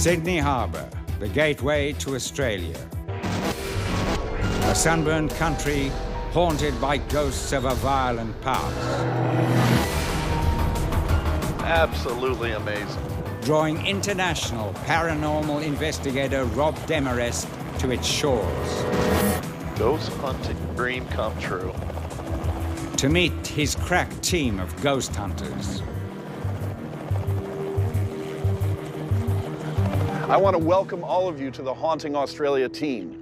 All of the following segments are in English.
Sydney Harbour, the gateway to Australia. A sunburned country haunted by ghosts of a violent past. Absolutely amazing. Drawing international paranormal investigator Rob Demarest to its shores. Ghost hunting dream come true. To meet his crack team of ghost hunters. I want to welcome all of you to the Haunting Australia team.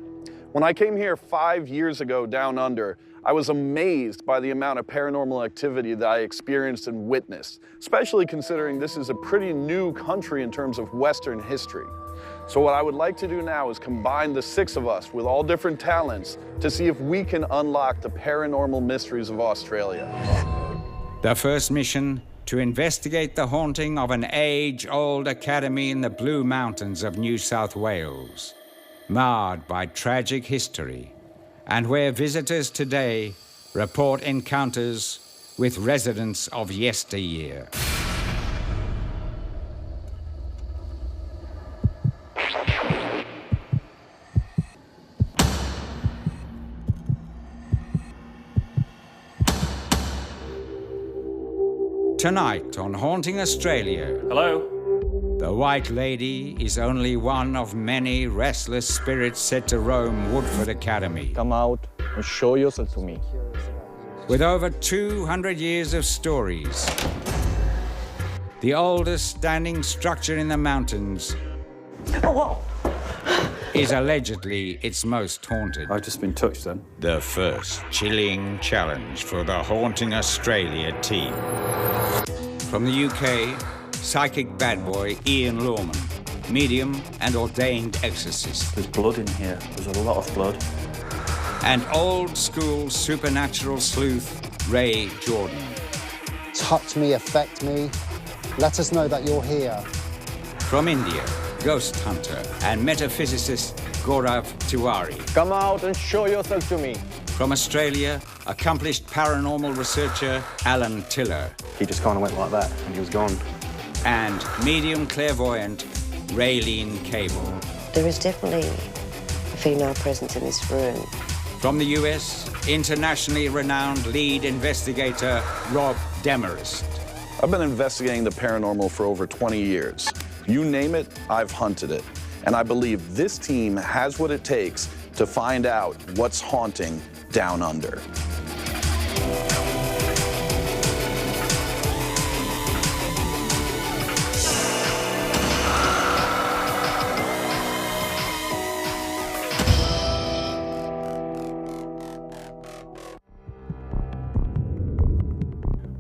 When I came here 5 years ago down under, I was amazed by the amount of paranormal activity that I experienced and witnessed, especially considering this is a pretty new country in terms of Western history. So what I would like to do now is combine the 6 of us with all different talents to see if we can unlock the paranormal mysteries of Australia. The first mission, to investigate the haunting of an age-old academy in the Blue Mountains of New South Wales, marred by tragic history, and where visitors today report encounters with residents of yesteryear. Tonight on Haunting Australia. Hello? The White Lady is only one of many restless spirits said to roam Woodford Academy. Come out and show yourself to me. With over 200 years of stories, the oldest standing structure in the mountains is allegedly its most haunted. I've just been touched then. The first chilling challenge for the Haunting Australia team. From the UK, psychic bad boy Ian Lawman, medium and ordained exorcist. There's blood in here. There's a lot of blood. And old-school supernatural sleuth Ray Jordan. Touch me, affect me. Let us know that you're here. From India, ghost hunter and metaphysicist Gaurav Tiwari. Come out and show yourself to me. From Australia, accomplished paranormal researcher Alan Tiller. He just kind of went like that and he was gone. And medium clairvoyant Raylene Cable. There is definitely a female presence in this room. From the US, internationally renowned lead investigator Rob Demarest. I've been investigating the paranormal for over 20 years. You name it, I've hunted it. And I believe this team has what it takes to find out what's haunting down under.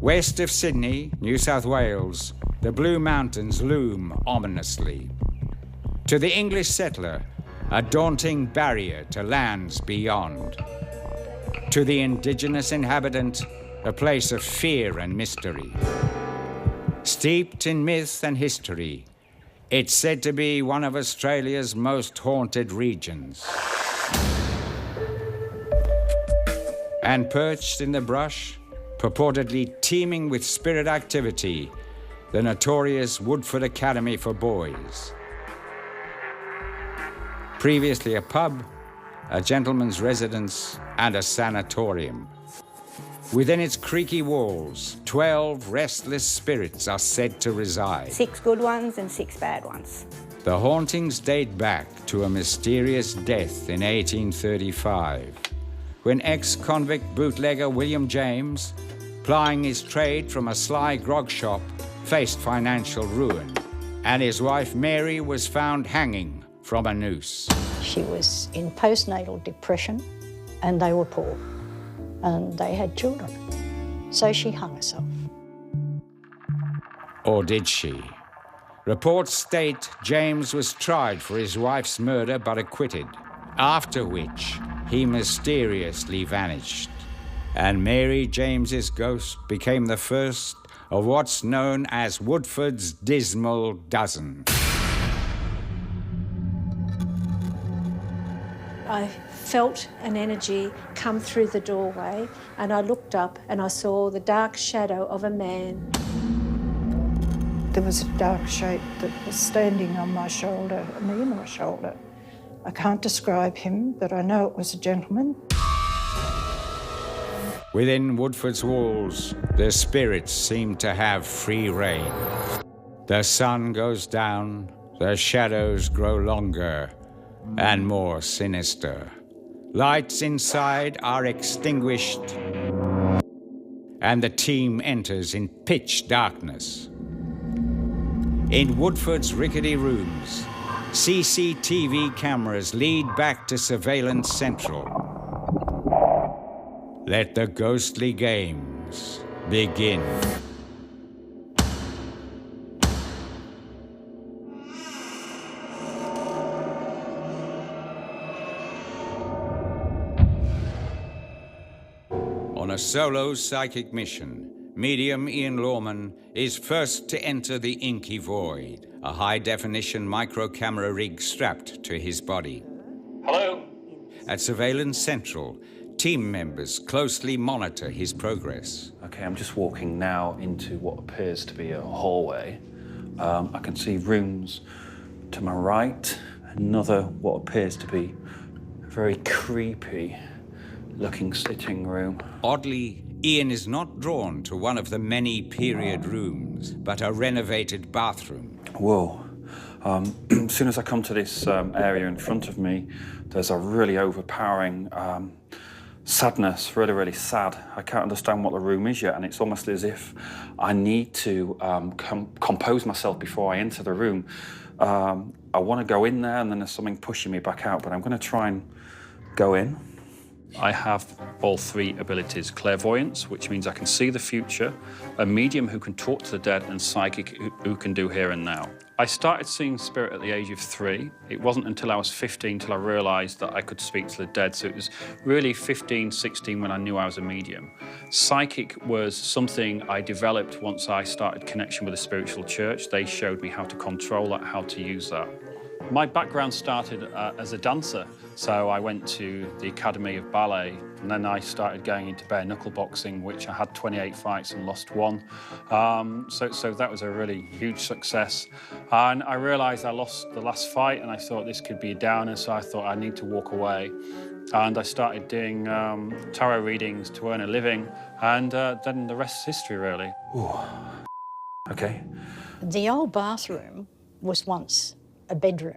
West of Sydney, New South Wales, the Blue Mountains loom ominously. To the English settler, a daunting barrier to lands beyond. To the indigenous inhabitant, a place of fear and mystery. Steeped in myth and history, it's said to be one of Australia's most haunted regions. And perched in the brush, purportedly teeming with spirit activity, the notorious Woodford Academy for boys. Previously a pub, a gentleman's residence, and a sanatorium. Within its creaky walls, 12 restless spirits are said to reside. 6 good ones and 6 bad ones. The hauntings date back to a mysterious death in 1835, when ex-convict bootlegger William James, plying his trade from a sly grog shop, faced financial ruin, and his wife Mary was found hanging from a noose. She was in postnatal depression and they were poor and they had children. So she hung herself. Or did she? Reports state James was tried for his wife's murder but acquitted, after which he mysteriously vanished. And Mary James's ghost became the first of what's known as Woodford's dismal dozen. I felt an energy come through the doorway and I looked up and I saw the dark shadow of a man. There was a dark shape that was standing on my shoulder, near my shoulder. I can't describe him, but I know it was a gentleman. Within Woodford's walls, the spirits seem to have free rein. The sun goes down, the shadows grow longer and more sinister. Lights inside are extinguished, and the team enters in pitch darkness. In Woodford's rickety rooms, CCTV cameras lead back to Surveillance Central. Let the ghostly games begin. On a solo psychic mission, medium Ian Lawman is first to enter the inky void, a high-definition micro-camera rig strapped to his body. Hello? At Surveillance Central, team members closely monitor his progress. Okay, I'm just walking now into what appears to be a hallway. I can see rooms to my right, another what appears to be a very creepy looking sitting room. Oddly, Ian is not drawn to one of the many period rooms, but a renovated bathroom. Whoa. As soon as I come to this area in front of me, there's a really overpowering sadness, really, really sad. I can't understand what the room is yet, and it's almost as if I need to compose myself before I enter the room. I want to go in there, and then there's something pushing me back out, but I'm going to try and go in. I have all three abilities: clairvoyance, which means I can see the future, a medium who can talk to the dead, and psychic who can do here and now. I started seeing spirit at the age of 3. It wasn't until I was 15 till I realised that I could speak to the dead, so it was really 15, 16 when I knew I was a medium. Psychic was something I developed once I started connection with the spiritual church. They showed me how to control that, how to use that. My background started as a dancer, so I went to the Academy of Ballet, and then I started going into bare knuckle boxing, which I had 28 fights and lost 1. So that was a really huge success. And I realised I lost the last fight, and I thought this could be a downer, so I thought I need to walk away. And I started doing tarot readings to earn a living, and then the rest is history, really. Ooh. Okay. The old bathroom was once a bedroom.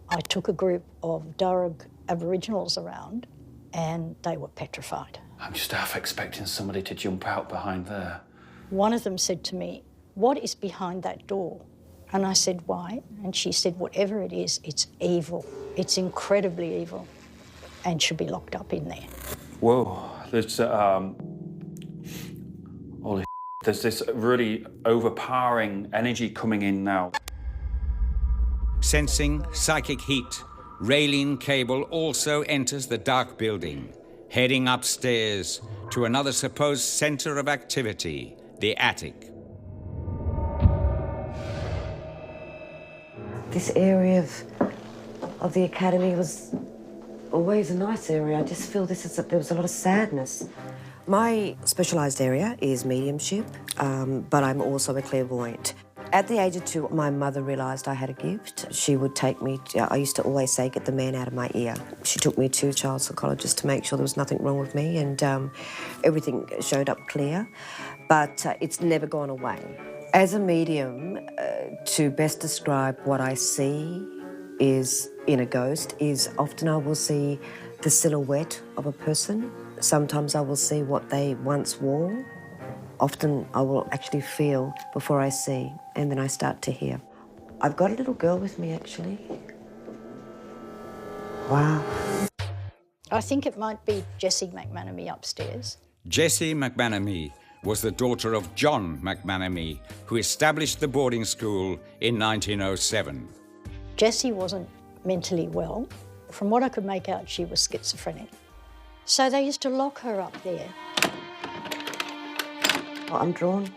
I took a group of Darug Aboriginals around, and they were petrified. I'm just half expecting somebody to jump out behind there. One of them said to me, "What is behind that door?" And I said, "Why?" And she said, "Whatever it is, it's evil. It's incredibly evil and should be locked up in there." Whoa, there's there's this really overpowering energy coming in now. Sensing psychic heat, Raylene Cable also enters the dark building, heading upstairs to another supposed center of activity, the attic. This area of the academy was always a nice area. I just feel there was a lot of sadness. My specialised area is mediumship, but I'm also a clairvoyant. At the age of 2, my mother realised I had a gift. She would take me, I used to always say, "Get the man out of my ear." She took me to a child psychologist to make sure there was nothing wrong with me, and everything showed up clear, but it's never gone away. As a medium, to best describe what I see is in a ghost is often I will see the silhouette of a person. Sometimes I will see what they once wore. Often I will actually feel before I see, and then I start to hear. I've got a little girl with me, actually. Wow. I think it might be Jessie McManamy upstairs. Jessie McManamy was the daughter of John McManamy, who established the boarding school in 1907. Jessie wasn't mentally well. From what I could make out, she was schizophrenic. So they used to lock her up there. I'm drawn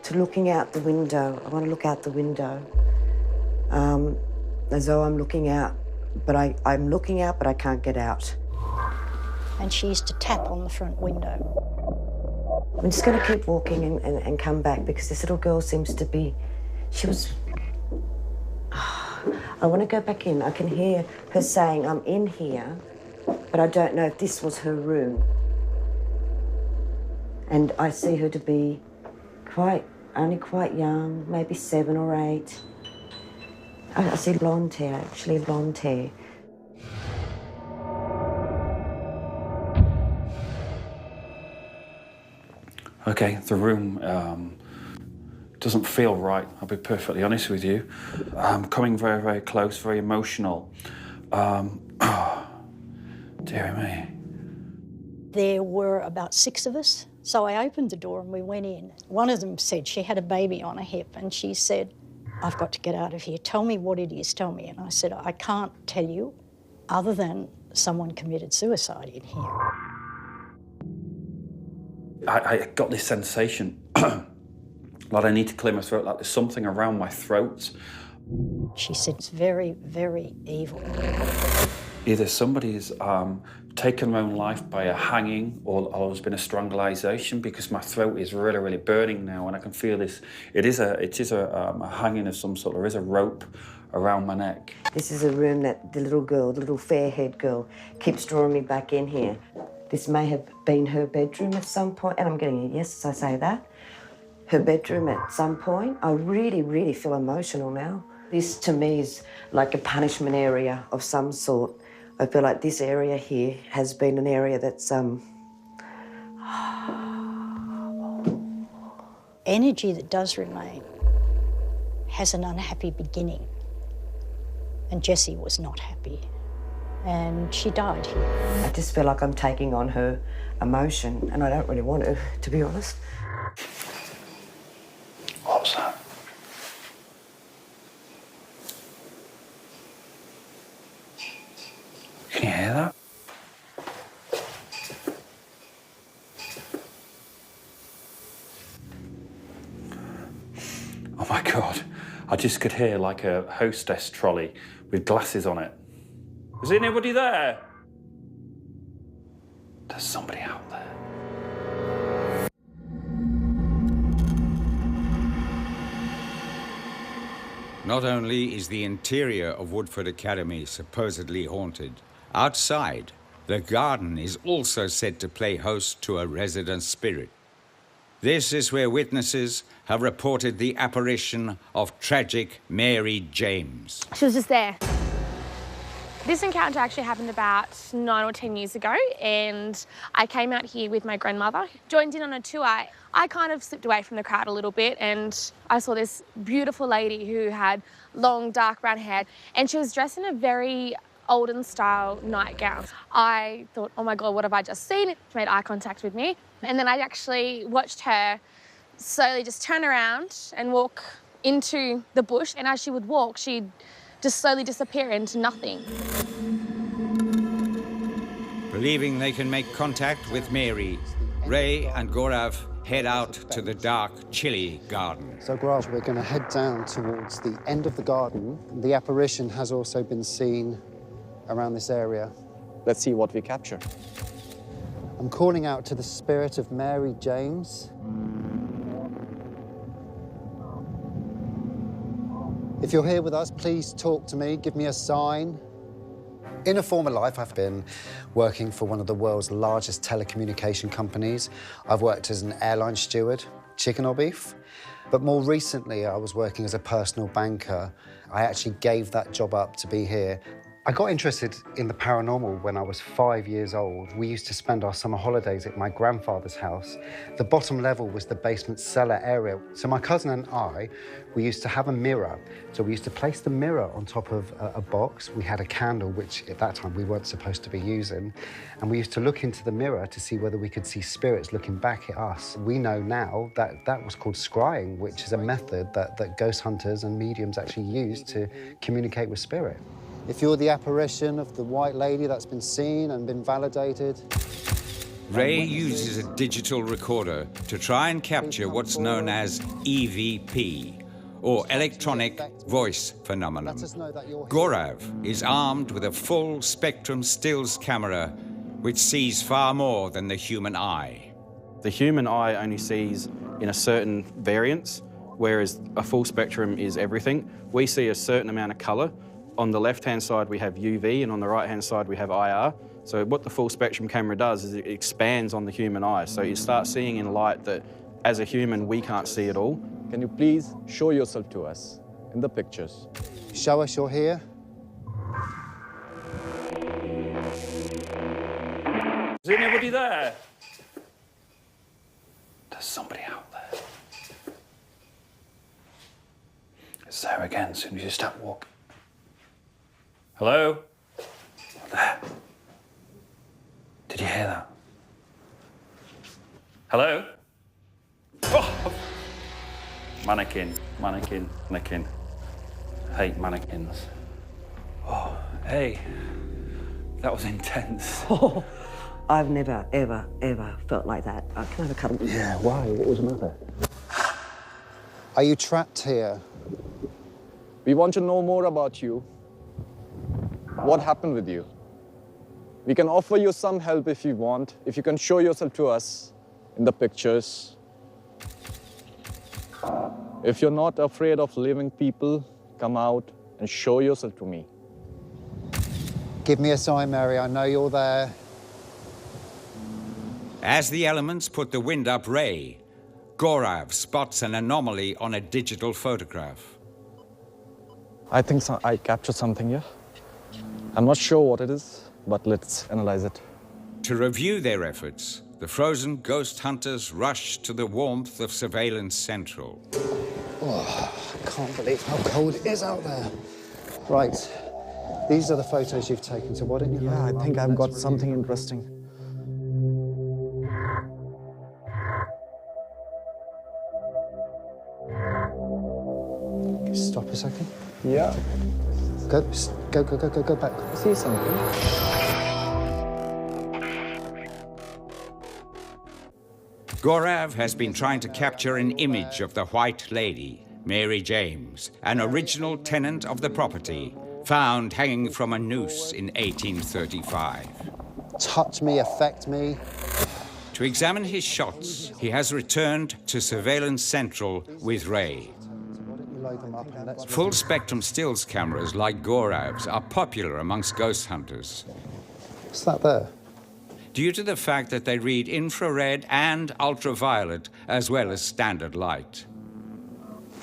to looking out the window. I want to look out the window, as though I'm looking out, but I'm looking out, but I can't get out. And she used to tap on the front window. I'm just going to keep walking and come back, because this little girl seems to be She was... I want to go back in. I can hear her saying, I'm in here, but I don't know if this was her room. And I see her to be only quite young, maybe 7 or 8. I see blonde hair, actually blonde hair. Okay, the room doesn't feel right, I'll be perfectly honest with you. Coming very, very close, very emotional. Dear me. There were about 6 of us, so I opened the door and we went in. One of them said she had a baby on her hip and she said, I've got to get out of here. Tell me what it is, tell me. And I said, I can't tell you other than someone committed suicide in here. I got this sensation like I need to clear my throat, like there's something around my throat. She said, it's very, very evil. Either somebody's taken their own life by a hanging or there's been a strangulation, because my throat is really, really burning now and I can feel this. It is a hanging of some sort. There is a rope around my neck. This is a room that the little girl, the little fair-haired girl, keeps drawing me back in here. This may have been her bedroom at some point, and I'm getting a yes as I say that. Her bedroom at some point. I really, really feel emotional now. This, to me, is like a punishment area of some sort. I feel like this area here has been an area that's, Energy that does remain has an unhappy beginning. And Jessie was not happy. And she died here. I just feel like I'm taking on her emotion, and I don't really want to be honest. What was that? Can you hear that? Oh my God, I just could hear like a hostess trolley with glasses on it. Is anybody there? There's somebody out there. Not only is the interior of Woodford Academy supposedly haunted, outside, the garden is also said to play host to a resident spirit. This is where witnesses have reported the apparition of tragic Mary James. She was just there. This encounter actually happened about 9 or 10 years ago, and I came out here with my grandmother, joined in on a tour. I kind of slipped away from the crowd a little bit, and I saw this beautiful lady who had long, dark brown hair, and she was dressed in a very olden style nightgown. I thought, oh my God, what have I just seen? She made eye contact with me. And then I actually watched her slowly just turn around and walk into the bush, and as she would walk, she'd just slowly disappear into nothing. Believing they can make contact with Mary, Ray and Gaurav head out to the dark, chilly garden. So, Gaurav, we're going to head down towards the end of the garden. The apparition has also been seen around this area. Let's see what we capture. I'm calling out to the spirit of Mary James. If you're here with us, please talk to me, give me a sign. In a former life, I've been working for one of the world's largest telecommunication companies. I've worked as an airline steward, chicken or beef. But more recently, I was working as a personal banker. I actually gave that job up to be here. I got interested in the paranormal when I was 5 years old. We used to spend our summer holidays at my grandfather's house. The bottom level was the basement cellar area. So my cousin and I, we used to have a mirror. So we used to place the mirror on top of a box. We had a candle, which at that time we weren't supposed to be using. And we used to look into the mirror to see whether we could see spirits looking back at us. We know now that that was called scrying, which is a method that ghost hunters and mediums actually use to communicate with spirit. If you're the apparition of the white lady that's been seen and been validated... Ray uses a digital recorder to try and capture what's known as EVP, or electronic voice phenomenon. Gaurav is armed with a full spectrum stills camera, which sees far more than the human eye. The human eye only sees in a certain variance, whereas a full spectrum is everything. We see a certain amount of colour. On the left-hand side, we have UV, and on the right-hand side, we have IR. So what the full spectrum camera does is it expands on the human eye. So you start seeing in light that, as a human, we can't see at all. Can you please show yourself to us in the pictures? Show us you're here. Is anybody there? There's somebody out there. It's there again as soon as you start walking. Hello? There. Did you hear that? Hello? Oh! Mannequin, mannequin, mannequin. Hate mannequins. Oh, hey. That was intense. Oh, I've never, ever, ever felt like that. Can I have a cuddle? Yeah, why? What was the matter? Are you trapped here? We want to know more about you. What happened with you? We can offer you some help if you want, if you can show yourself to us in the pictures. If you're not afraid of living people, come out and show yourself to me. Give me a sign, Mary. I know you're there. As the elements put the wind up Ray, Gaurav spots an anomaly on a digital photograph. I think I captured something here. I'm not sure what it is, but let's analyze it. To review their efforts, the frozen ghost hunters rush to the warmth of Surveillance Central. Oh, I can't believe how cold it is out there. Right, these are the photos you've taken, so why don't you... Yeah, I think I've got something interesting. Stop a second. Yeah. Go back. I see something. Gaurav has been trying to capture an image of the White Lady, Mary James, an original tenant of the property, found hanging from a noose in 1835. Touch me, affect me. To examine his shots, he has returned to Surveillance Central with Ray. Full-spectrum stills cameras like Gaurav's are popular amongst ghost hunters. What's that there? Due to the fact that they read infrared and ultraviolet as well as standard light.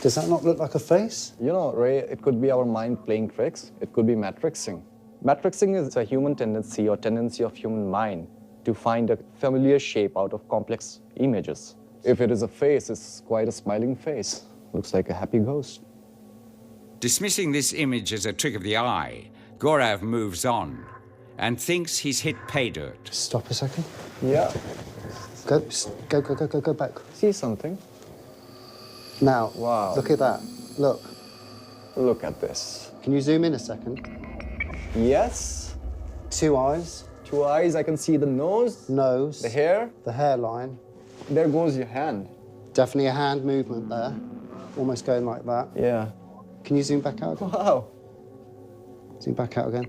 Does that not look like a face? You know, Ray, it could be our mind playing tricks. It could be matrixing. Matrixing is a human tendency or tendency of human mind to find a familiar shape out of complex images. If it is a face, it's quite a smiling face. Looks like a happy ghost. Dismissing this image as a trick of the eye, Gaurav moves on and thinks he's hit pay dirt. Stop a second. Yeah. Go back. See something? Now, wow. Look at that. Look. Look at this. Can you zoom in a second? Yes. 2 eyes. 2 eyes, I can see the nose. Nose. The hair. The hairline. There goes your hand. Definitely a hand movement there. Almost going like that. Yeah. Can you zoom back out again? Wow. Zoom back out again.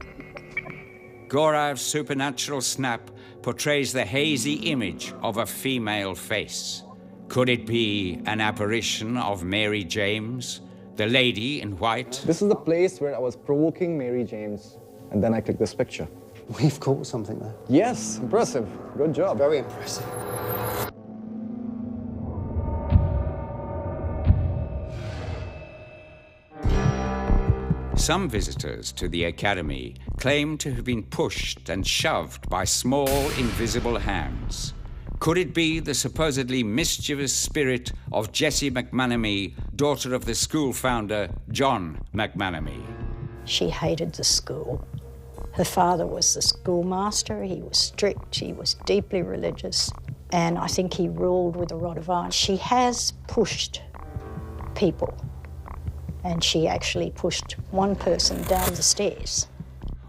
Gaurav's supernatural snap portrays the hazy image of a female face. Could it be an apparition of Mary James, the lady in white? This is the place where I was provoking Mary James, and then I clicked this picture. We've caught something there. Yes, impressive. Good job. Very impressive. Some visitors to the Academy claim to have been pushed and shoved by small, invisible hands. Could it be the supposedly mischievous spirit of Jessie McManamy, daughter of the school founder, John McManamy? She hated the school. Her father was the schoolmaster. He was strict, he was deeply religious, and I think he ruled with a rod of iron. She has pushed people, and she actually pushed one person down the stairs.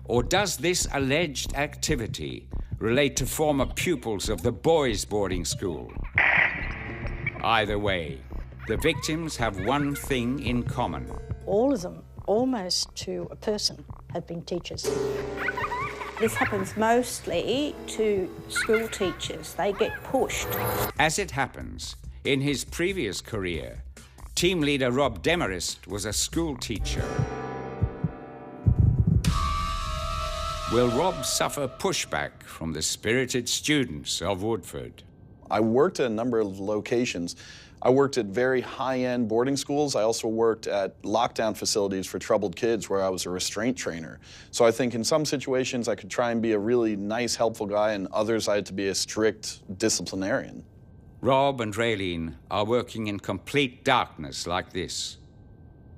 Or does this alleged activity relate to former pupils of the boys' boarding school? Either way, the victims have one thing in common. All of them, almost to a person, have been teachers. This happens mostly to school teachers. They get pushed. As it happens, in his previous career, Team leader Rob Demarest was a school teacher. Will Rob suffer pushback from the spirited students of Woodford? I worked at a number of locations. I worked at very high-end boarding schools. I also worked at lockdown facilities for troubled kids where I was a restraint trainer. So I think in some situations I could try and be a really nice, helpful guy, and others I had to be a strict disciplinarian. Rob and Raylene are working in complete darkness like this.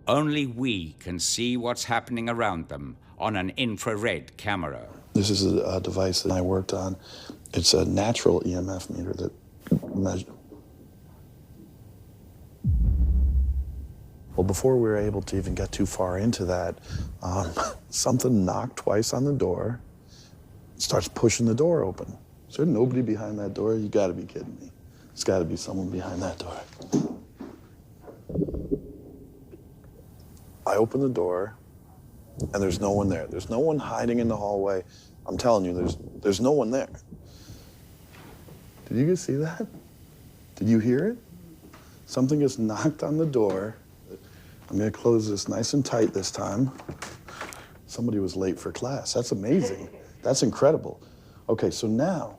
Only we can see what's happening around them on an infrared camera. This is a device that I worked on. It's a natural EMF meter that measures. Well, before we were able to even get too far into that, something knocked twice on the door, starts pushing the door open. Is there nobody behind that door? You gotta be kidding me. There's gotta be someone behind that door. I open the door, and there's no one there. There's no one hiding in the hallway. I'm telling you, there's no one there. Did you guys see that? Did you hear it? Something just knocked on the door. I'm gonna close this nice and tight this time. Somebody was late for class. That's amazing. That's incredible. Okay, so now,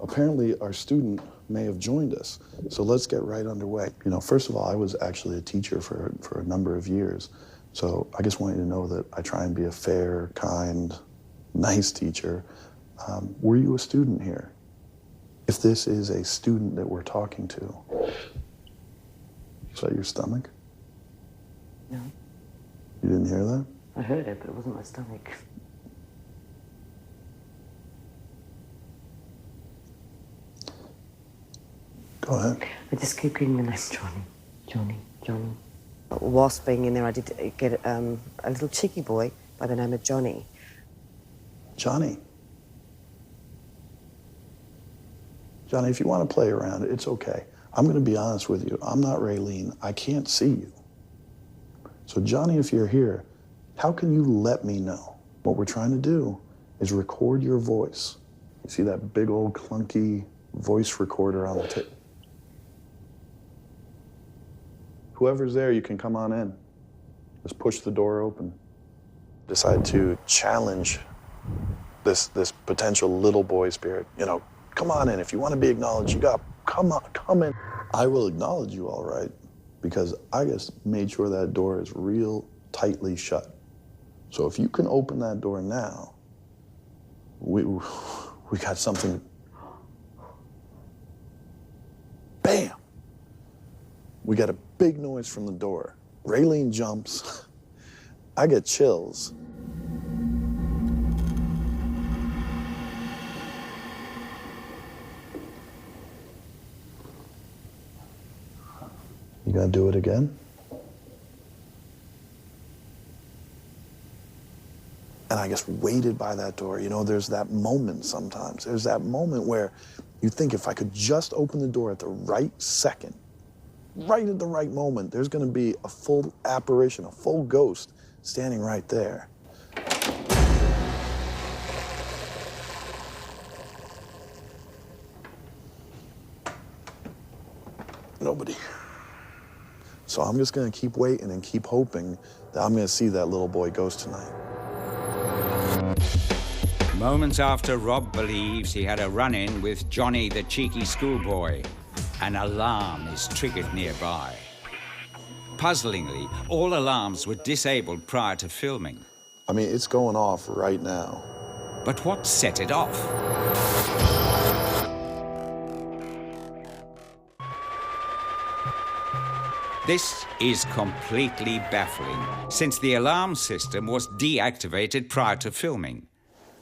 apparently our student may have joined us. So let's get right underway. You know, first of all, I was actually a teacher for a number of years. So I just want you to know that I try and be a fair, kind, nice teacher. Were you a student here? If this is a student that we're talking to, is that your stomach? No. You didn't hear that? I heard it, but it wasn't my stomach. Go ahead. I just keep getting the name Johnny. Whilst being in there, I did get a little cheeky boy by the name of Johnny. Johnny, if you want to play around, it's okay. I'm going to be honest with you. I'm not Raylene. I can't see you. So Johnny, if you're here, how can you let me know? What we're trying to do is record your voice. You see that big old clunky voice recorder on the table? Whoever's there, you can come on in. Just push the door open. Decide to challenge this potential little boy spirit. You know, come on in. If you want to be acknowledged, you got, come in. I will acknowledge you, all right, because I just made sure that door is real tightly shut. So if you can open that door now, we got something. Bam! We got a big noise from the door. Raylene jumps. I get chills. You gonna do it again? And I just waited by that door. You know, there's that moment sometimes. There's that moment where you think if I could just open the door at the right second, right at the right moment, there's gonna be a full apparition, a full ghost standing right there. Nobody. So I'm just gonna keep waiting and keep hoping that I'm gonna see that little boy ghost tonight. Moments after Rob believes he had a run-in with Johnny the cheeky schoolboy, an alarm is triggered nearby. Puzzlingly, all alarms were disabled prior to filming. I mean, it's going off right now. But what set it off? This is completely baffling, since the alarm system was deactivated prior to filming.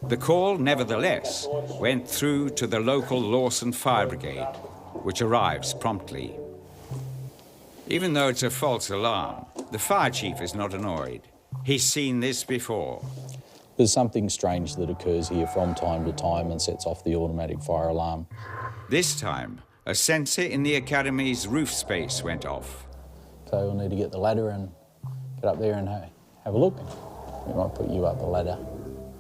The call, nevertheless, went through to the local Lawson Fire Brigade, which arrives promptly. Even though it's a false alarm, the fire chief is not annoyed. He's seen this before. There's something strange that occurs here from time to time and sets off the automatic fire alarm. This time, a sensor in the Academy's roof space went off. So we'll need to get the ladder and get up there and have a look. We might put you up the ladder.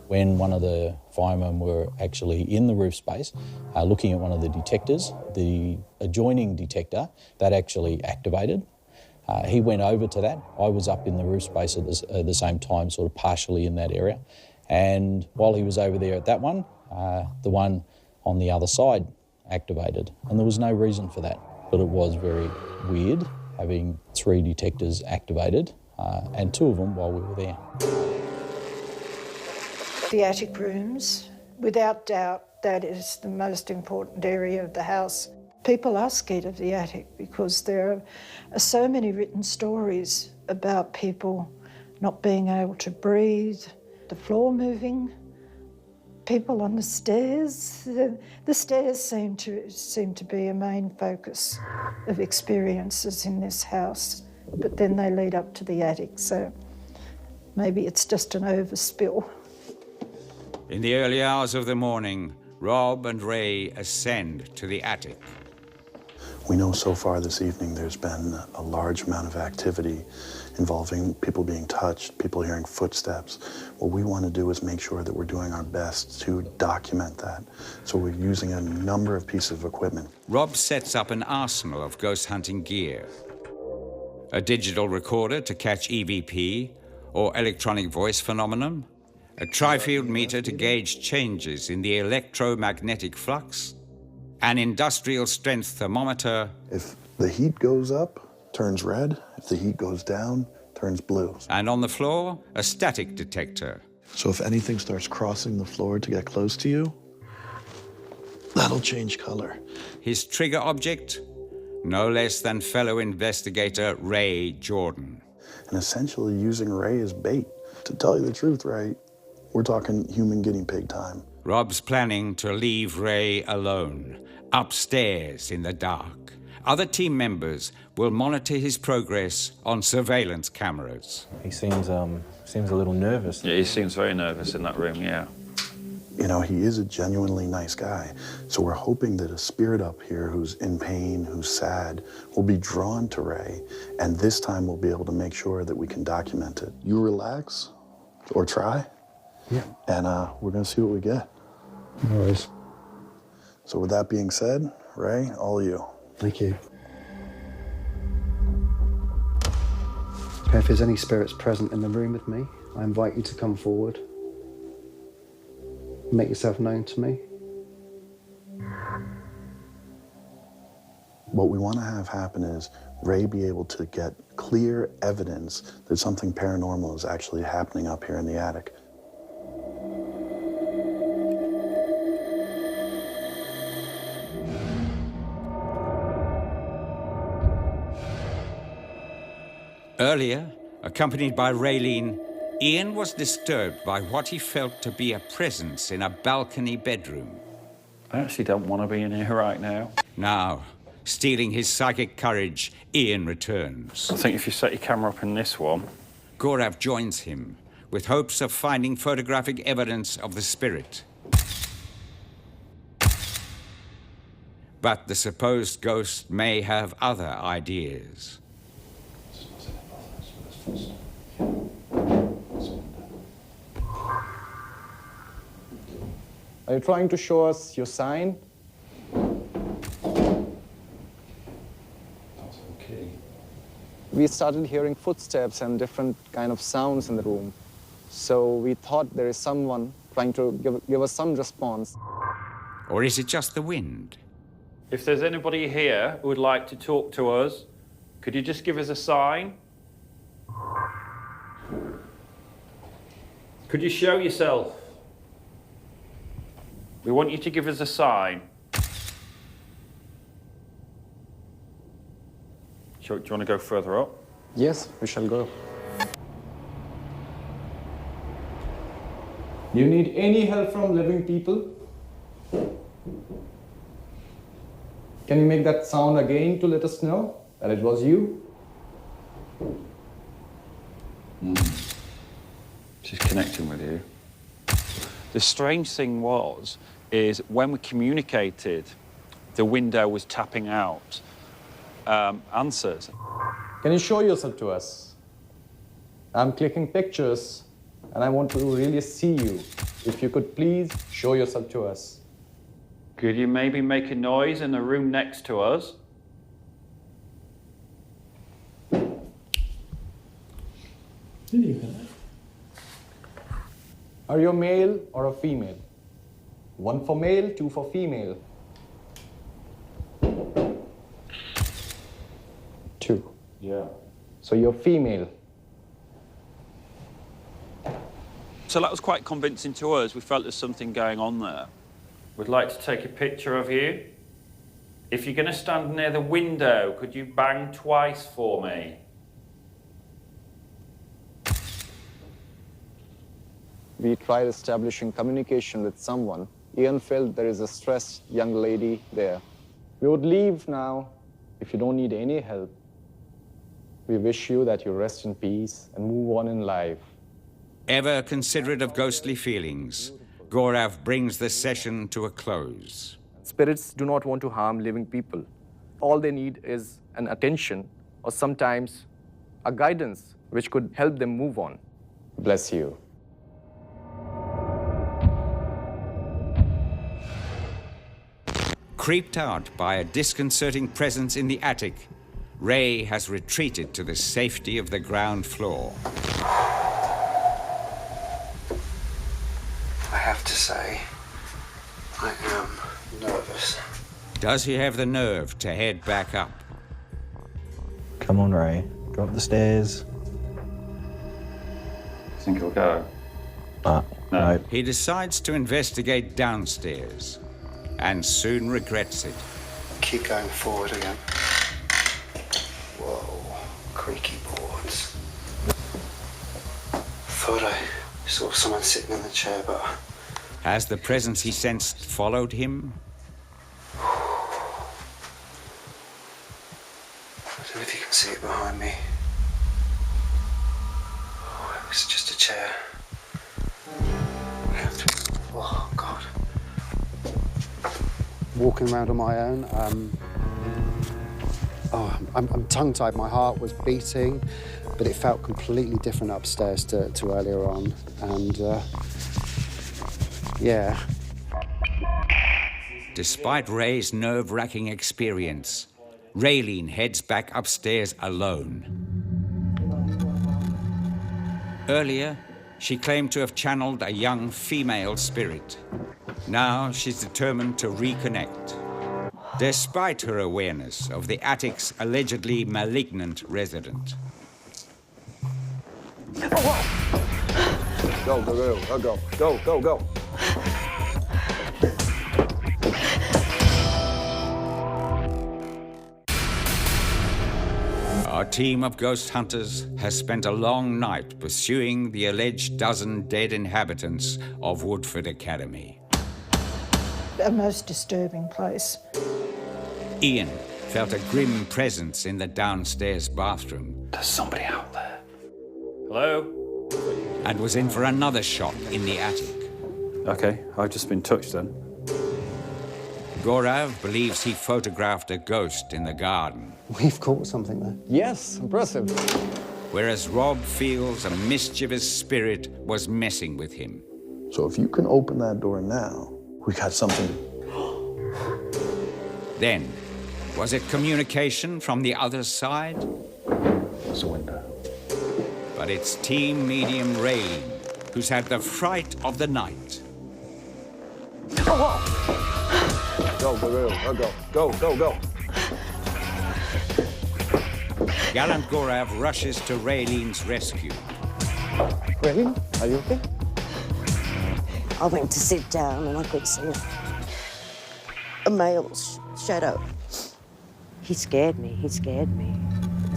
When one of the firemen were actually in the roof space, looking at one of the detectors, the adjoining detector, that actually activated. He went over to that. I was up in the roof space at the same time, sort of partially in that area. And while he was over there at that one, the one on the other side activated. And there was no reason for that. But it was very weird having 3 detectors activated, and 2 of them while we were there. The attic rooms, without doubt, that is the most important area of the house. People are scared of the attic because there are so many written stories about people not being able to breathe, the floor moving, people on the stairs. The stairs seem to be a main focus of experiences in this house, but then they lead up to the attic, so maybe it's just an overspill. In the early hours of the morning, Rob and Ray ascend to the attic. We know so far this evening there's been a large amount of activity involving people being touched, people hearing footsteps. What we want to do is make sure that we're doing our best to document that. So we're using a number of pieces of equipment. Rob sets up an arsenal of ghost hunting gear. A digital recorder to catch EVP or electronic voice phenomenon, a tri-field meter to gauge changes in the electromagnetic flux, an industrial strength thermometer. If the heat goes up, turns red. If the heat goes down, turns blue. And on the floor, a static detector. So if anything starts crossing the floor to get close to you, that'll change color. His trigger object, no less than fellow investigator Ray Jordan. And essentially using Ray as bait. To tell you the truth, Ray, we're talking human guinea pig time. Rob's planning to leave Ray alone, upstairs in the dark. Other team members will monitor his progress on surveillance cameras. He seems a little nervous. Yeah, he seems very nervous in that room, yeah. You know, he is a genuinely nice guy. So we're hoping that a spirit up here who's in pain, who's sad, will be drawn to Ray. And this time we'll be able to make sure that we can document it. You relax, or try. Yeah. And we're gonna see what we get. No worries. So with that being said, Ray, all you. Thank you. Okay, if there's any spirits present in the room with me, I invite you to come forward. Make yourself known to me. What we want to have happen is Ray be able to get clear evidence that something paranormal is actually happening up here in the attic. Earlier, accompanied by Raylene, Ian was disturbed by what he felt to be a presence in a balcony bedroom. I actually don't want to be in here right now. Now, stealing his psychic courage, Ian returns. I think if you set your camera up in this one... Gaurav joins him, with hopes of finding photographic evidence of the spirit. But the supposed ghost may have other ideas. Are you trying to show us your sign? Okay. We started hearing footsteps and different kind of sounds in the room. So we thought there is someone trying to give us some response. Or is it just the wind? If there's anybody here who would like to talk to us, could you just give us a sign? Could you show yourself? We want you to give us a sign. Do you want to go further up? Yes, we shall go. Do you need any help from living people? Can you make that sound again to let us know that it was you? She's connecting with you. The strange thing is when we communicated, the window was tapping out answers. Can you show yourself to us? I'm clicking pictures and I want to really see you. If you could please show yourself to us. Could you maybe make a noise in the room next to us? Are you a male or a female? 1 for male, 2 for female. 2. Yeah. So you're female. So that was quite convincing to us. We felt there's something going on there. We'd like to take a picture of you. If you're going to stand near the window, could you bang twice for me? We tried establishing communication with someone. Ian felt there is a stressed young lady there. We would leave now if you don't need any help. We wish you that you rest in peace and move on in life. Ever considerate of ghostly feelings, Gaurav brings the session to a close. Spirits do not want to harm living people. All they need is an attention or sometimes a guidance which could help them move on. Bless you. Creeped out by a disconcerting presence in the attic, Ray has retreated to the safety of the ground floor. I have to say, I am nervous. Does he have the nerve to head back up? Come on, Ray. Go up the stairs. Think he'll go? No. He decides to investigate downstairs and soon regrets it. Keep going forward again. Whoa, creaky boards. Thought I saw someone sitting in the chair, but... Has the presence he sensed followed him? I don't know if you can see it behind me. Oh, it was just a chair. Oh, God. Walking around on my own, I'm tongue-tied. My heart was beating, but it felt completely different upstairs to earlier on. And, yeah. Despite Ray's nerve-wracking experience, Raylene heads back upstairs alone. Earlier, she claimed to have channeled a young female spirit. Now she's determined to reconnect. Despite her awareness of the attic's allegedly malignant resident. Go, go. Our team of ghost hunters has spent a long night pursuing the alleged dozen dead inhabitants of Woodford Academy. A most disturbing place. Ian felt a grim presence in the downstairs bathroom. There's somebody out there. Hello? And was in for another shot in the attic. Okay, I've just been touched then. Gaurav believes he photographed a ghost in the garden. We've caught something there. Yes, impressive. Whereas Rob feels a mischievous spirit was messing with him. So if you can open that door now, we got something. Then, was it communication from the other side? It's a window. But it's team medium Raylene who's had the fright of the night. Go. Gallant Gaurav rushes to Raylene's rescue. Raylene, are you okay? I went to sit down and I could see a male shadow. He scared me. It's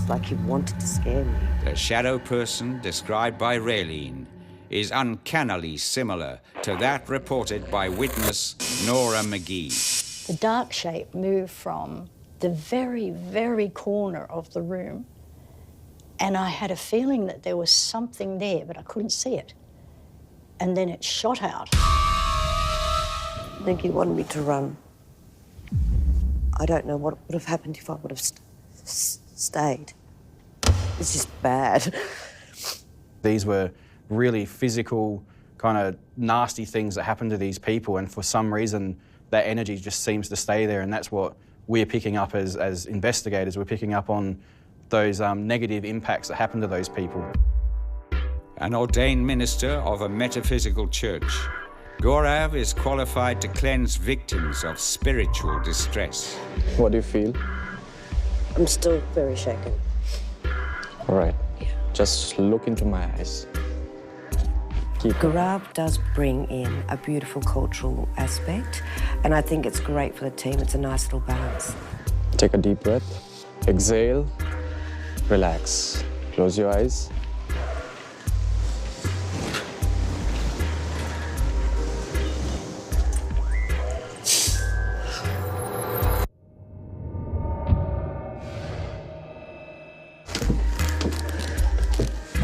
like he wanted to scare me. The shadow person described by Raylene is uncannily similar to that reported by witness Nora McGee. The dark shape moved from the very, very corner of the room, and I had a feeling that there was something there, but I couldn't see it. And then it shot out. I think he wanted me to run. I don't know what would have happened if I would have stayed. It's just bad. These were really physical, kind of nasty things that happened to these people, and for some reason, that energy just seems to stay there, and that's what we're picking up as investigators. We're picking up on those negative impacts that happen to those people. an ordained minister of a metaphysical church, Gaurav is qualified to cleanse victims of spiritual distress. What do you feel? I'm still very shaken. All right. Just look into my eyes. Gaurav does bring in a beautiful cultural aspect, and I think it's great for the team. It's a nice little balance. Take a deep breath. Exhale. Relax. Close your eyes.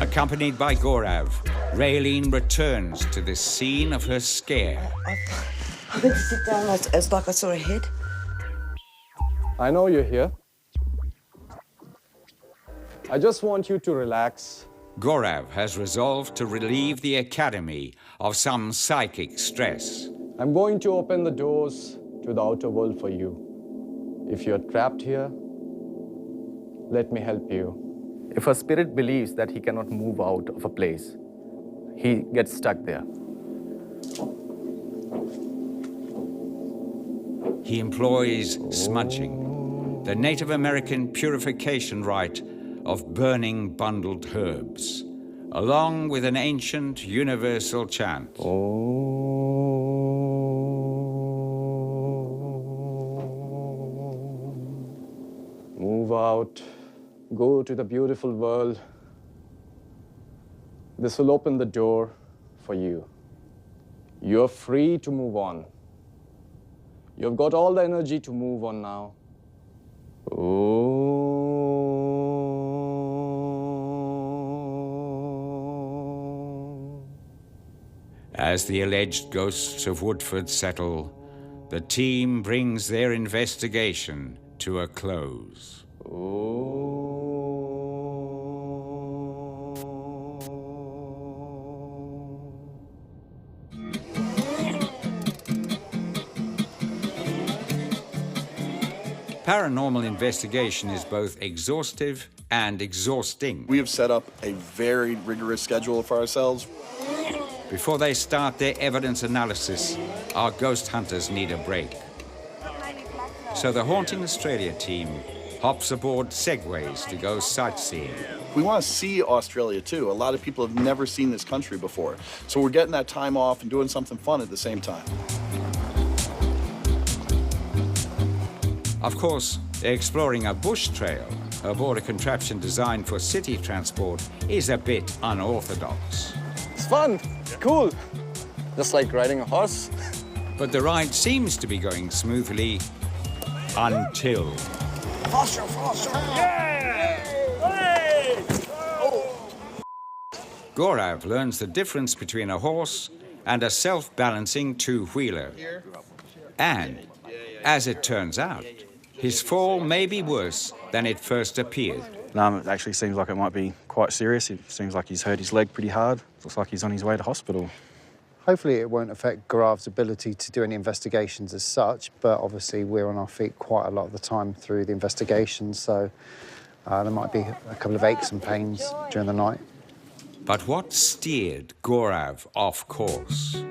Accompanied by Gaurav, Raylene returns to the scene of her scare. I went to sit down. It's like I saw a head. I know you're here. I just want you to relax. Gaurav has resolved to relieve the Academy of some psychic stress. I'm going to open the doors to the outer world for you. If you're trapped here, let me help you. If a spirit believes that he cannot move out of a place, he gets stuck there. He employs smudging, the Native American purification rite of burning bundled herbs, along with an ancient universal chant. Move out. Go to the beautiful world. This will open the door for you. You're free to move on. You've got all the energy to move on now. As the alleged ghosts of Woodford settle, the team brings their investigation to a close. Paranormal investigation is both exhaustive and exhausting. We have set up a very rigorous schedule for ourselves. Before they start their evidence analysis, our ghost hunters need a break. So the Haunting Australia team hops aboard segways to go sightseeing. We want to see Australia too. A lot of people have never seen this country before. So we're getting that time off and doing something fun at the same time. Of course, exploring a bush trail aboard a contraption designed for city transport is a bit unorthodox. It's fun, cool, just like riding a horse. But the ride seems to be going smoothly until... Faster, faster! Yeah! Hey! Oh. Gaurav learns the difference between a horse and a self-balancing two-wheeler. And, as it turns out, his fall may be worse than it first appeared. No, it actually seems like it might be quite serious. It seems like he's hurt his leg pretty hard. Looks like he's on his way to hospital. Hopefully it won't affect Gaurav's ability to do any investigations as such, but obviously we're on our feet quite a lot of the time through the investigations, so there might be a couple of aches and pains during the night. But what steered Gaurav off course?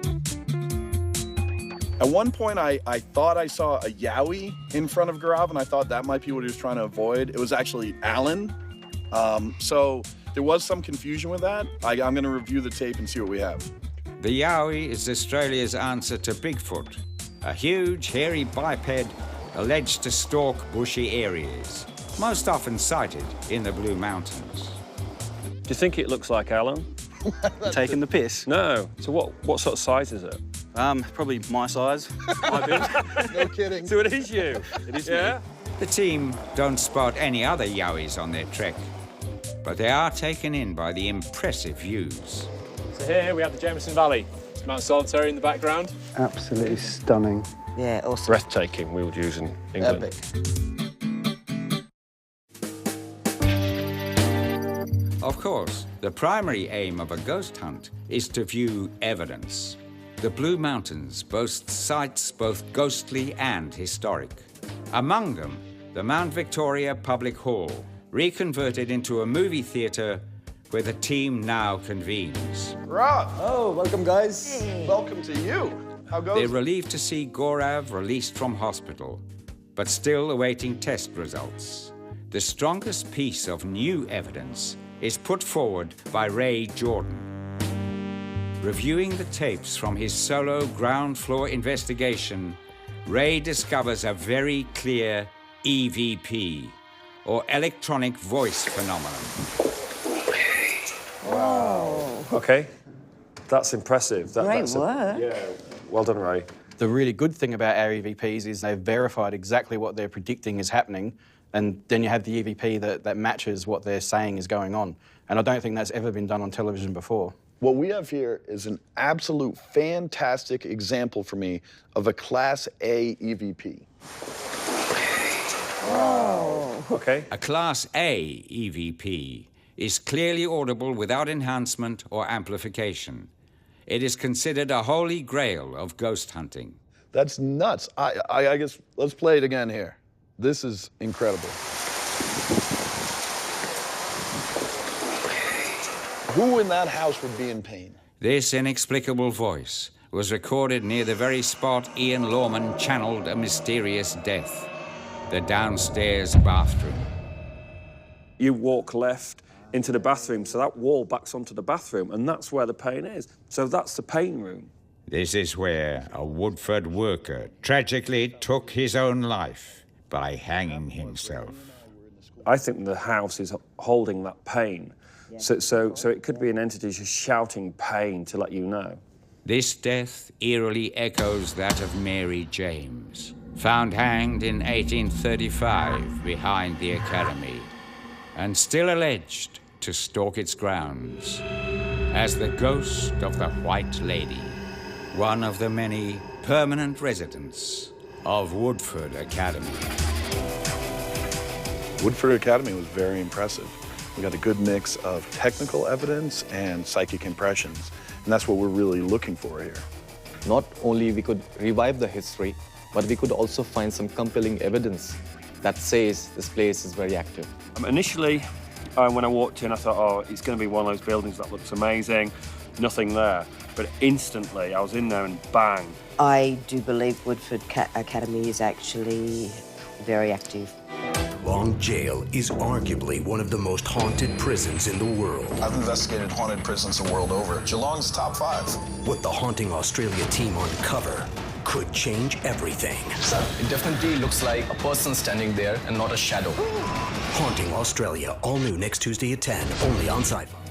At one point, I thought I saw a yowie in front of Gaurav, and I thought that might be what he was trying to avoid. It was actually Alan. So there was some confusion with that. I'm going to review the tape and see what we have. The yowie is Australia's answer to Bigfoot, a huge, hairy biped alleged to stalk bushy areas, most often sighted in the Blue Mountains. Do you think it looks like Alan? Taking the piss? No. So what sort of size is it? Probably my size. No kidding. So it is you? It is yeah? me. The team don't spot any other yowies on their trek, but they are taken in by the impressive views. So here we have the Jameson Valley. It's Mount Solitary in the background. Absolutely stunning. Yeah, awesome. Breathtaking, we would use in England. Epic. Of course, the primary aim of a ghost hunt is to view evidence. The Blue Mountains boast sites both ghostly and historic. Among them, the Mount Victoria Public Hall, reconverted into a movie theatre where the team now convenes. Rob! Oh, welcome, guys. Welcome to you. How goes They're it? relieved to see Gaurav released from hospital, but still awaiting test results. The strongest piece of new evidence is put forward by Ray Jordan. Reviewing the tapes from his solo ground floor investigation, Ray discovers a very clear EVP, or electronic voice phenomenon. Wow. Okay, that's impressive. Great work. Yeah, well done, Ray. The really good thing about our EVPs is they've verified exactly what they're predicting is happening, and then you have the EVP that matches what they're saying is going on. And I don't think that's ever been done on television before. What we have here is an absolute fantastic example for me of a Class A EVP. Wow. Okay. A Class A EVP is clearly audible without enhancement or amplification. It is considered a holy grail of ghost hunting. That's nuts. I guess let's play it again here. This is incredible. Who in that house would be in pain? This inexplicable voice was recorded near the very spot Ian Lorman channeled a mysterious death, the downstairs bathroom. You walk left into the bathroom, so that wall backs onto the bathroom, and that's where the pain is. So that's the pain room. This is where a Woodford worker tragically took his own life by hanging himself. I think the house is holding that pain. So it could be an entity just shouting pain to let you know. This death eerily echoes that of Mary James, found hanged in 1835 behind the Academy, and still alleged to stalk its grounds as the ghost of the White Lady, one of the many permanent residents of Woodford Academy. Woodford Academy was very impressive. We got a good mix of technical evidence and psychic impressions, and that's what we're really looking for here. Not only we could revive the history, but we could also find some compelling evidence that says this place is very active. Initially, when I walked in, I thought, oh, it's going to be one of those buildings that looks amazing. Nothing there. But instantly, I was in there and bang. I do believe Woodford Academy is actually very active. Long Jail is arguably one of the most haunted prisons in the world. I've investigated haunted prisons the world over. Geelong's top 5. What the Haunting Australia team uncover could change everything. It definitely looks like a person standing there and not a shadow. Haunting Australia, all new next Tuesday at 10, only on Sci-Fi.